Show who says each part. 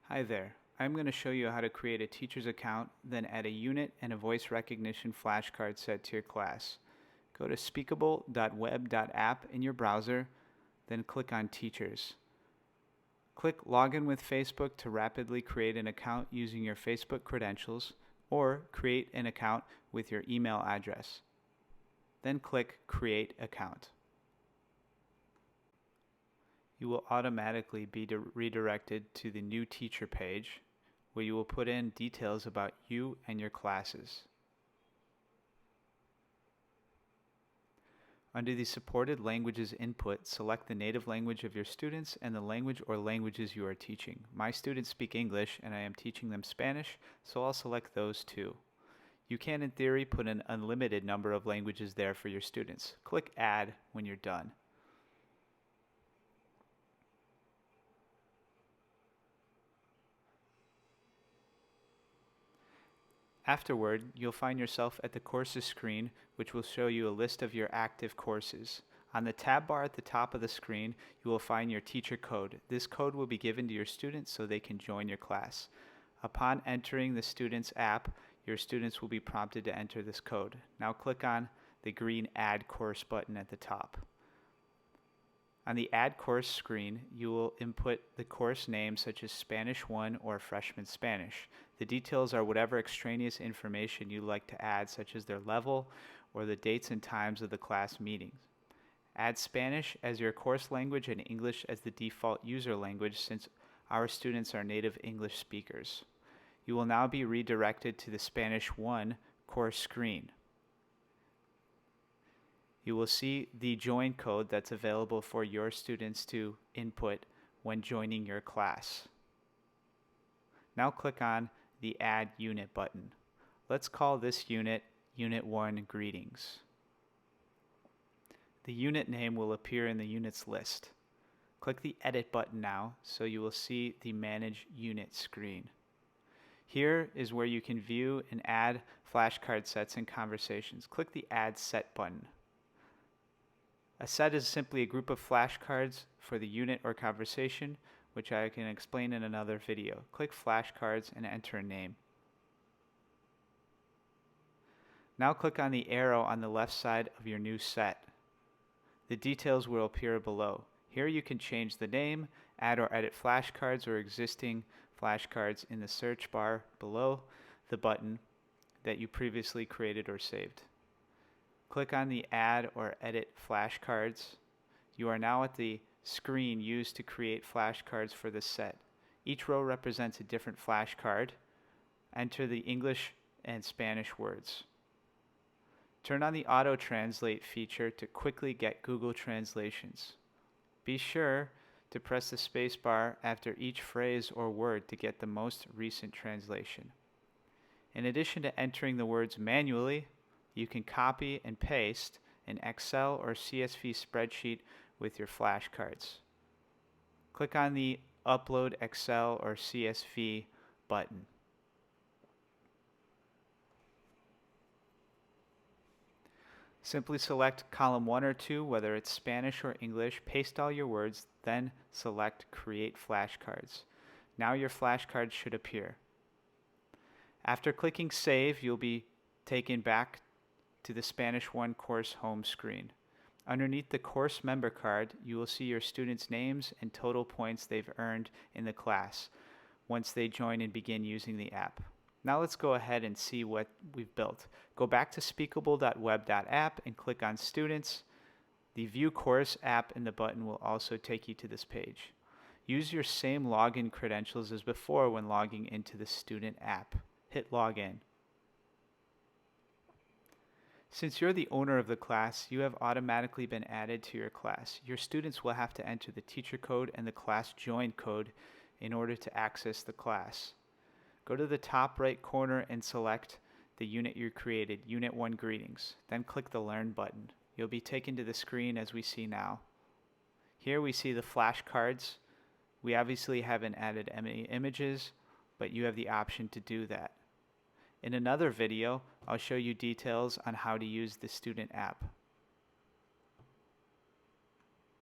Speaker 1: Hi there. I'm going to show you how to create a teacher's account, then add a unit and a voice recognition flashcard set to your class. Go to speakable.web.app in your browser, then click on Teachers. Click Login with Facebook to rapidly create an account using your Facebook credentials, or create an account with your email address. Then click Create Account. You will automatically be redirected to the new teacher page, where you will put in details about you and your classes. Under the supported languages input, select the native language of your students and the language or languages you are teaching. My students speak English and I am teaching them Spanish, so I'll select those too. You can, in theory, put an unlimited number of languages there for your students. Click Add when you're done. Afterward, you'll find yourself at the Courses screen, which will show you a list of your active courses. On the tab bar at the top of the screen, you will find your teacher code. This code will be given to your students so they can join your class. Upon entering the student's app, your students will be prompted to enter this code. Now click on the green Add Course button at the top. On the Add Course screen, you will input the course name such as Spanish 1 or Freshman Spanish. The details are whatever extraneous information you'd like to add, such as their level or the dates and times of the class meetings. Add Spanish as your course language and English as the default user language, since our students are native English speakers. You will now be redirected to the Spanish 1 course screen. You will see the join code that's available for your students to input when joining your class. Now click on the Add Unit button. Let's call this unit Unit 1 Greetings. The unit name will appear in the units list. Click the Edit button now so you will see the Manage Unit screen. Here is where you can view and add flashcard sets and conversations. Click the Add Set button. A set is simply a group of flashcards for the unit or conversation, which I can explain in another video. Click Flashcards and enter a name. Now click on the arrow on the left side of your new set. The details will appear below. Here you can change the name, add or edit flashcards or existing flashcards in the search bar below the button that you previously created or saved. Click on the Add or Edit Flashcards. You are now at the screen used to create flashcards for this set. Each row represents a different flashcard. Enter the English and Spanish words. Turn on the Auto Translate feature to quickly get Google translations. Be sure to press the space bar after each phrase or word to get the most recent translation. In addition to entering the words manually, you can copy and paste an Excel or CSV spreadsheet with your flashcards. Click on the Upload Excel or CSV button. Simply select column 1 or 2, whether it's Spanish or English, paste all your words, then select Create Flashcards. Now your flashcards should appear. After clicking Save, you'll be taken back to the Spanish 1 course home screen. Underneath the course member card, you will see your students' names and total points they've earned in the class once they join and begin using the app. Now let's go ahead and see what we've built. Go back to speakable.web.app and click on Students. The View Course app in the button will also take you to this page. Use your same login credentials as before when logging into the student app. Hit Login. Since you're the owner of the class, you have automatically been added to your class. Your students will have to enter the teacher code and the class join code in order to access the class. Go to the top right corner and select the unit you created, Unit 1 Greetings. Then click the Learn button. You'll be taken to the screen as we see now. Here we see the flashcards. We obviously haven't added any images, but you have the option to do that. In another video, I'll show you details on how to use the student app.